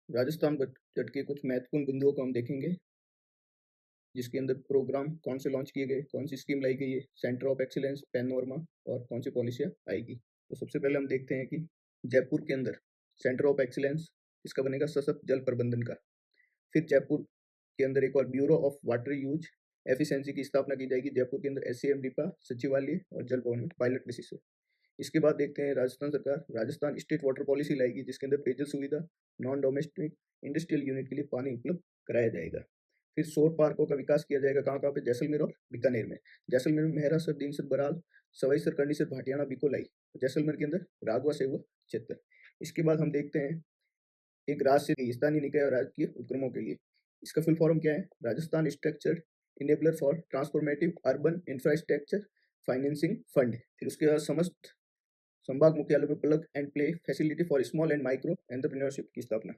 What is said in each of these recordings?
Rajasthan budget के कुछ महत्वपूर्ण बिंदुओं को हम देखेंगे, जिसके अंदर प्रोग्राम कौन से लॉन्च किए गए, कौन सी स्कीम लाई गई है, सेंटर ऑफ एक्सीलेंस, पैनोरमा और कौन सी पॉलिसियाँ आएगी। तो सबसे पहले हम देखते हैं कि जयपुर के अंदर सेंटर ऑफ एक्सीलेंस इसका बनेगा सशक्त जल प्रबंधन का। फिर जयपुर के अंदर एक और bureau of water use efficiency की स्थापना की जाएगी। जयपुर के अंदर एससीएम डिपा, सचिवालय और जल भवन में पायलट बेसिस पे। इसके बाद देखते हैं राजस्थान सरकार राजस्थान स्टेट वाटर पॉलिसी लाएगी, जिसके अंदर पेयजल सुविधा नॉन डोमेस्टिक इंडस्ट्रियल यूनिट के लिए पानी उपलब्ध कराया जाएगा। फिर सौर पार्कों का विकास किया जाएगा, कहाँ कहाँ पे, जैसलमेर और बीकानेर में। जैसलमेर में मेहरासर, दीनसर, बराल, सवाईसर, करनीसर, भाटियाना, बिकोलाई। जैसलमेर के अंदर रागवा सेवा क्षेत्र। इसके बाद हम देखते हैं एक राज्य से स्थानीय निकाय और राज्य के उपक्रमों के लिए। इसका फुल फॉर्म क्या है? Rajasthan structured enabler for transformative urban infrastructure financing fund. फिर उसके बाद समस्त संभाग मुख्यालय में plug and play facility for small and micro entrepreneurship की स्थापना।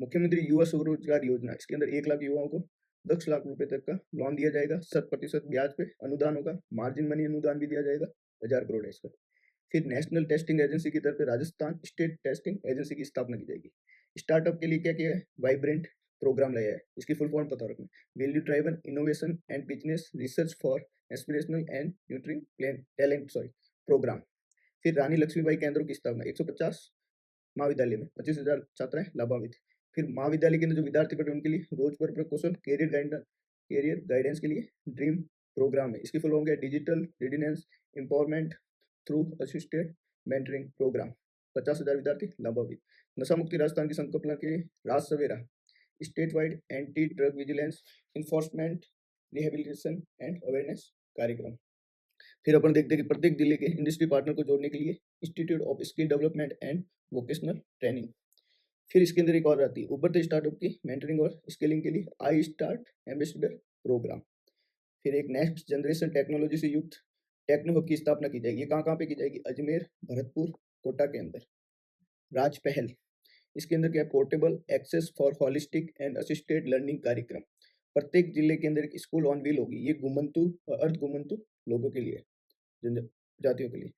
मुख्यमंत्री युवा स्वरोजगार योजना, इसके अंदर 1 लाख युवाओं को 10 लाख रुपए तक का लोन दिया जाएगा, 100% ब्याज पे अनुदान होगा, मार्जिन मनी अनुदान भी दिया जाएगा, 1000 करोड़ है इसका। फिर नेशनल टेस्टिंग एजेंसी की तरफ से राजस्थान स्टेट टेस्टिंग एजेंसी की स्थापना की जाएगी। स्टार्टअप के लिए क्या किया है? वाइब्रेंट प्रोग्राम लाया है। इसकी फुल फॉर्म पता रखना, value driven innovation and business research for aspirational and nutrient talent program. फिर रानी लक्ष्मीबाई केंद्रों की स्थापना, 150 महाविद्यालय में 25,000 छात्राएं लाभान्वित। फिर महाविद्यालय के अंदर जो विद्यार्थी पढ़े उनके लिए रोजगार कौशल कैरियर गाइडेंस के लिए ड्रीम प्रोग्राम है। इसकी फुल फॉर्म क्या है? Digital readiness empowerment through assisted mentoring program, 50,000 विद्यार्थी लाभान्वित। नशा मुक्ति राजस्थान की संकल्पना के लिए Raj Savera state wide anti drug vigilance enforcement rehabilitation and awareness कार्यक्रम। फिर अपन देखते हैं कि प्रत्येक जिले के इंडस्ट्री पार्टनर को जोड़ने के लिए institute of skill development and vocational training. फिर इसके अंदर एक और आती है उभरते स्टार्टअप की मेंटरिंग और स्केलिंग के लिए आई स्टार्ट एम्बेसडर प्रोग्राम। फिर एक नेक्स्ट जनरेशन टेक्नोलॉजी से युक्त टेक्नो हब की स्थापना की जाएगी। कहाँ कहाँ पे की जाएगी? अजमेर, भरतपुर, कोटा के अंदर। राज पहल, इसके अंदर क्या है? Portable access for holistic and assisted learning कार्यक्रम। प्रत्येक जिले के अंदर एक स्कूल ऑन व्हील होगी, ये गुमंतु और अर्ध गुमंतु लोगों के लिए, जनजातियों के लिए।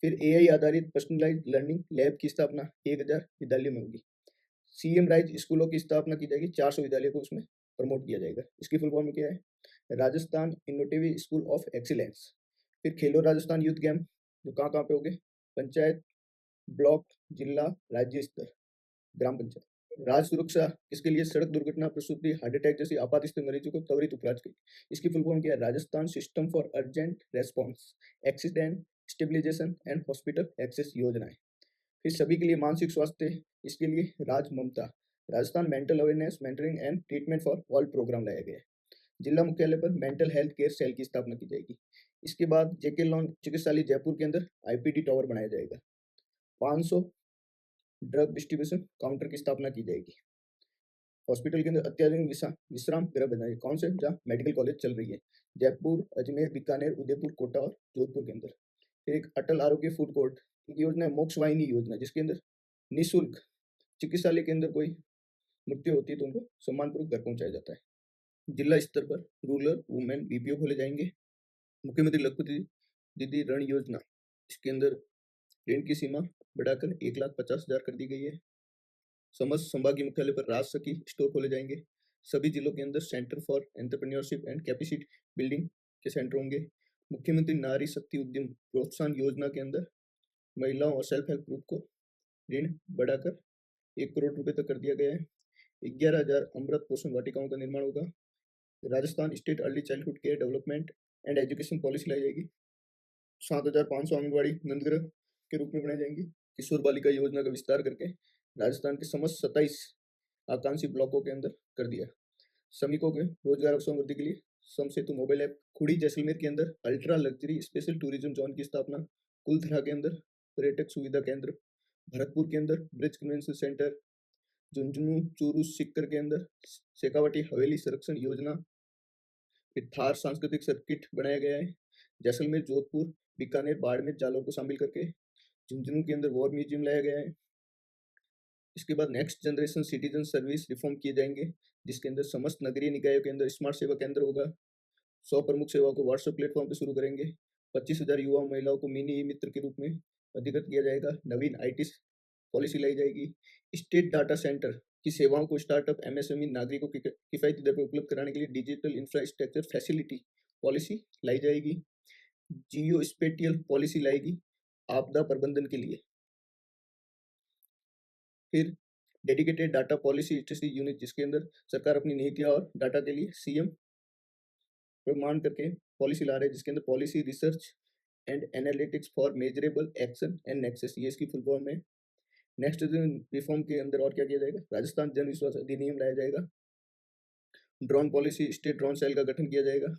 फिर एआई आधारित पर्सनलाइज्ड लर्निंग लैब की स्थापना 1000 विद्यालयों में होगी। सीएम राइज स्कूलों की स्थापना की जाएगी, 400 विद्यालय को उसमें प्रमोट किया जाएगा। इसकी फुल फॉर्म क्या है? Rajasthan innovative school of excellence. फिर खेलो राजस्थान यूथ गेम, जो कहाँ कहाँ पे होंगे? पंचायत, ब्लॉक, जिला, राज्य स्तर, ग्राम पंचायत। राज्य सुरक्षा, इसके लिए सड़क दुर्घटना, प्रसूति, हार्ट अटैक जैसी आपात स्थिति मरीजों को त्वरित उपचार की। इसकी फुल फॉर्म क्या है? Rajasthan system for urgent response accident stabilisation and hospital access योजनाएं। फिर सभी के लिए मानसिक स्वास्थ्य, इसके लिए Raj Mamta Rajasthan mental awareness mentoring and treatment for all programme लाया गया है। जिला मुख्यालय पर मेंटल हेल्थ केयर सेल की स्थापना की जाएगी। इसके बाद जेके लॉन चिकित्सालय जयपुर के अंदर आईपीडी टावर बनाया जाएगा। 500 ड्रग डिस्ट्रीब्यूशन काउंटर की स्थापना की जाएगी। हॉस्पिटल के अंदर अत्याधुनिक विश्राम गृह बनाए, कौन से? जहाँ मेडिकल कॉलेज चल रही है, जयपुर, अजमेर, बीकानेर, उदयपुर, कोटा और जोधपुर के अंदर। फिर एक अटल आरोग्य फूड कोर्ट की योजना है, मोक्ष वाहिनी योजना, जिसके अंदर निःशुल्क चिकित्सालय के अंदर कोई मृत्यु होती है तो उनको सम्मानपूर्वक घर पहुंचाया जाता है। जिला स्तर पर रूरल वुमेन बीपीओ खोले जाएंगे। मुख्यमंत्री लखपति दीदी ऋण योजना, इसके अंदर ऋण की सीमा बढ़ाकर 1,50,000 कर दी गई है। समस्त संभागीय मुख्यालय पर राज सखी स्टोर खोले जाएंगे। सभी जिलों के अंदर centre for entrepreneurship and capacity building के सेंटर होंगे। मुख्यमंत्री नारी शक्ति उद्यम प्रोत्साहन योजना के अंदर महिलाओं और सेल्फ हेल्प ग्रुप को ऋण बढ़ाकर 1 करोड़ रुपए तक कर दिया गया है। 11,000 अमृत पोषण वाटिकाओं का निर्माण होगा। Rajasthan state early childhood care development and education policy लाई जाएगी। 7,500 आंगनबाड़ी नंदगृह के रूप में बनाई जाएंगी। किशोर बालिका योजना का विस्तार करके राजस्थान के समस्त 27 आकांक्षी ब्लॉकों के अंदर कर दिया। श्रमिकों के रोजगार अवसर वृद्धि के लिए सम सेतु मोबाइल ऐप। खुड़ी जैसलमेर के अंदर ultra luxury special tourism zone की स्थापना। कुलधरा के अंदर पर्यटक सुविधा केंद्र। भरतपुर के अंदर bridge convention centre. Jhunjhunu, Churu, Sikar के अंदर शेखावाटी हवेली संरक्षण योजना। फिर थार सांस्कृतिक सर्किट बनाया गया है। जैसलमेर, जोधपुर, बीकानेर, बाड़मेर, जालौर को शामिल करके झुंझुनू के अंदर वॉर म्यूजियम लाया गया है। इसके बाद next generation citizen service reform किए जाएंगे, जिसके अंदर समस्त नगरीय निकायों के अंदर स्मार्ट सेवा केंद्र होगा। 100 प्रमुख सेवाओं को व्हाट्सएप प्लेटफॉर्म पर शुरू करेंगे। 25,000 युवा महिलाओं को मिनी ई मित्र के रूप में अधिकृत किया जाएगा। नवीन आईटी पॉलिसी लाई जाएगी। स्टेट डाटा सेंटर की सेवाओं को स्टार्टअप, एमएसएमई, नागरिकों की किफायती दर पर उपलब्ध कराने के लिए डिजिटल इंफ्रास्ट्रक्चर फैसिलिटी पॉलिसी लाई जाएगी। जियो स्पेटियल पॉलिसी लाएगी आपदा प्रबंधन के लिए। फिर dedicated data policy literacy unit, जिसके अंदर सरकार अपनी नीतियां और डाटा के लिए सीएम प्रमाण करके पॉलिसी ला रहे हैं, जिसके अंदर policy research and analytics for measurable action and Nexus, ये इसकी फुल फॉर्म है। नेक्स्ट रिफॉर्म के अंदर और क्या किया जाएगा, राजस्थान जन विश्वास अधिनियम लाया जाएगा। Drone policy state drone cell का गठन किया जाएगा।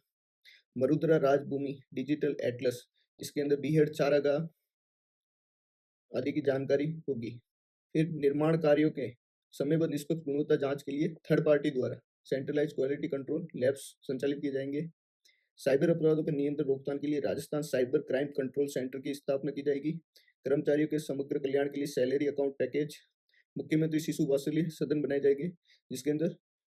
मरुद्रा राजभूमि डिजिटल एटलस, इसके अंदर बीहड़, चारागाह आदि की जानकारी होगी। फिर निर्माण कार्यों के समयबद्ध निष्पक्ष गुणवत्ता जांच के लिए थर्ड पार्टी द्वारा सेंट्रलाइज क्वालिटी कंट्रोल लैब्स संचालित किए जाएंगे। साइबर अपराधों पर नियंत्रण रोकथाम के लिए Rajasthan cyber crime control centre की स्थापना की जाएगी। कर्मचारियों के समग्र कल्याण के लिए सैलरी अकाउंट पैकेज, मुख्यमंत्री शिशु वात्सल्य सदन बनाए जाएंगे, जिसके अंदर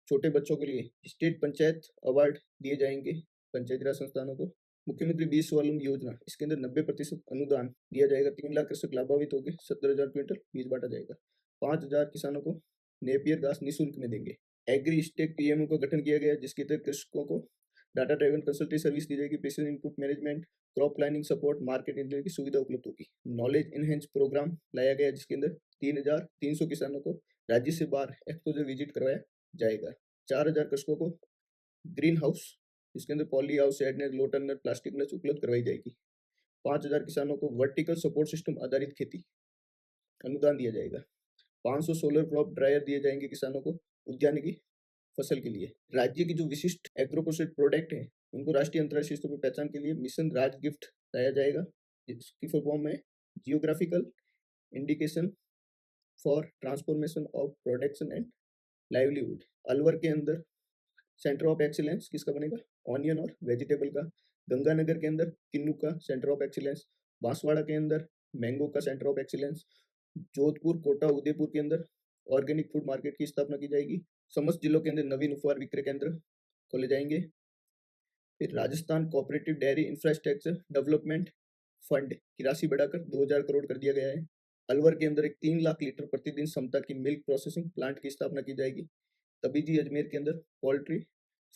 छोटे बच्चों के लिए स्टेट पंचायत अवार्ड दिए जाएंगे पंचायती राज संस्थानों को। मुख्यमंत्री बीज स्वावलंबन योजना, इसके अंदर 90% अनुदान दिया जाएगा। 3 लाख कृषक लाभान्वित होंगे। 70,000 क्विंटल बीज बांटा जाएगा। 5,000 किसानों को नेपियर घास निःशुल्क में देंगे। एग्री स्टेक पीएमओ का गठन किया गया है, जिसके तहत कृषकों को डाटा ड्राइवन कंसल्टेंसी सर्विस दी जाएगी। Precision input management, crop planning support, market intelligence की सुविधा उपलब्ध होगी। नॉलेज इनहेंस प्रोग्राम लाया गया, जिसके अंदर 3,300 किसानों को राज्य से बाहर एक्सपोजर विजिट करवाया जाएगा। 4,000 कृषकों को ग्रीन हाउस, इसके अंदर पॉली हाउस, शेड, लो टर्नर, प्लास्टिक नच उपलब्ध करवाई जाएगी। 5,000 किसानों को वर्टिकल सपोर्ट सिस्टम आधारित खेती अनुदान दिया जाएगा। 500 सोलर क्रॉप ड्रायर दिए जाएंगे किसानों को उद्यानिकी फसल के लिए। राज्य की जो विशिष्ट एग्रो प्रोसेस्ड प्रोडक्ट है, उनको राष्ट्रीय अंतर्राष्ट्रीय स्तर पर पहचान के लिए मिशन राज गिफ्ट लाया जाएगा, जिसकी फुल फॉर्म है geographical indication for transformation of production and livelihood. Alwar के अंदर सेंटर ऑफ एक्सीलेंस किसका बनेगा, ऑनियन और वेजिटेबल का। गंगानगर के अंदर किन्नू का सेंटर ऑफ एक्सीलेंस। बांसवाड़ा के अंदर मैंगो का centre of excellence. Jodhpur, Kota, Udaipur के अंदर ऑर्गेनिक फूड मार्केट की स्थापना की जाएगी। समस्त जिलों के अंदर नवीन उपहार विक्रय केंद्र खोले जाएंगे। फिर Rajasthan cooperative dairy infrastructure development fund की राशि बढ़ाकर 2,000 करोड़ कर दिया गया है। अलवर के अंदर एक 3 लाख लीटर प्रतिदिन क्षमता की मिल्क प्रोसेसिंग प्लांट की स्थापना की जाएगी। तबीजी अजमेर के अंदर पोल्ट्री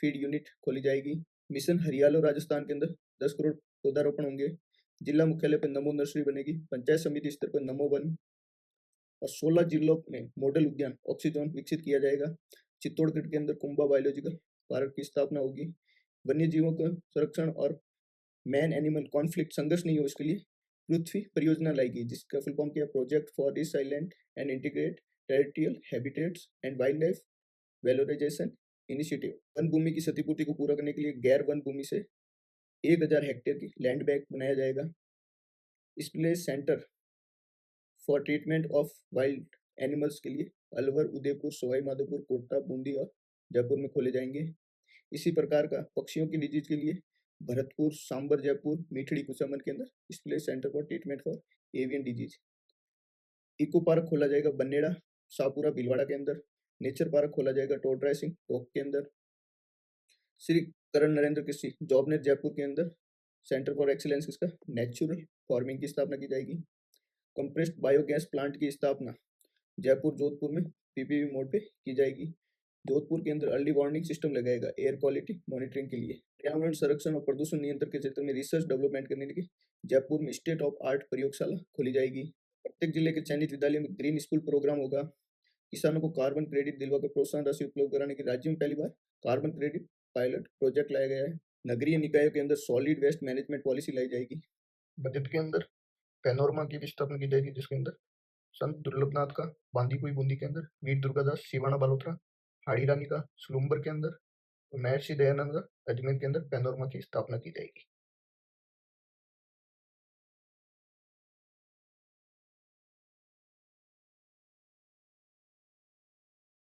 फीड यूनिट खोली जाएगी। मिशन हरियालो राजस्थान के अंदर 10 करोड़ पौधारोपण होंगे। जिला मुख्यालय पर नमो नर्सरी बनेगी। पंचायत समिति स्तर पर नमो वन और 16 जिलों में मॉडल उद्यान ऑक्सीजोन विकसित किया जाएगा। चित्तौड़गढ़ के अंदर कुंभा बायोलॉजिकल पार्क की स्थापना होगी। वन्य जीवों का संरक्षण और मैन एनिमल कॉन्फ्लिक्ट संघर्ष नहीं हो, इसके लिए पृथ्वी परियोजना लाएगी, जिसका फुल फॉर्म किया project for resilient and integrate territorial habitats and wildlife valorisation initiative. वन भूमि की क्षतिपूर्ति को पूरा करने के लिए गैर वन भूमि से 1,000 हेक्टेयर की लैंड बैंक बनाया जाएगा। Display centre for treatment of wild animals के लिए अलवर, उदयपुर, सवाई माधोपुर, कोटा, बूंदी और जयपुर में खोले जाएंगे। इसी प्रकार का पक्षियों की डिजीज के लिए भरतपुर, सांबर, जयपुर, मीठड़ी, कुचामन के अंदर display centre for treatment for avian disease. Eco park खोला जाएगा बन्नेड़ा, शाहपुरा, भीलवाड़ा के अंदर। नेचर पार्क खोला जाएगा टोट राइसिंग, टोक के अंदर। श्री करण नरेंद्र कृषि जॉबनेट जयपुर के अंदर सेंटर फॉर एक्सीलेंस किसका, नेचुरल फार्मिंग की स्थापना की जाएगी। कंप्रेस्ड बायोगैस प्लांट की स्थापना जयपुर, जोधपुर में पीपीपी मोड पे की जाएगी। जोधपुर के अंदर अर्ली वार्निंग सिस्टम लगाएगा एयर क्वालिटी मॉनिटरिंग के लिए। पर्यावरण संरक्षण और प्रदूषण नियंत्रण के क्षेत्र में रिसर्च डेवलपमेंट करने के लिए जयपुर में स्टेट ऑफ आर्ट प्रयोगशाला खोली जाएगी। प्रत्येक जिले के चयनित विद्यालय में ग्रीन स्कूल प्रोग्राम होगा। किसानों को कार्बन क्रेडिट दिलवाकर प्रोत्साहन राशि उपलब्ध कराने के राज्य में पहली बार कार्बन क्रेडिट पायलट प्रोजेक्ट लाया गया है। नगरीय निकायों के अंदर सॉलिड वेस्ट मैनेजमेंट पॉलिसी लाई जाएगी। बजट के अंदर पैनोरमा की भी स्थापना की जाएगी, जिसके अंदर संत दुर्लभनाथ का बांदीकुई बूंदी के अंदर, वीर दुर्गादास सिवाना बालोतरा हाड़ी रानी का सुलुम्बर के अंदर, महर्षि दयानंद का अजमेर के अंदर पैनोरमा की स्थापना की जाएगी।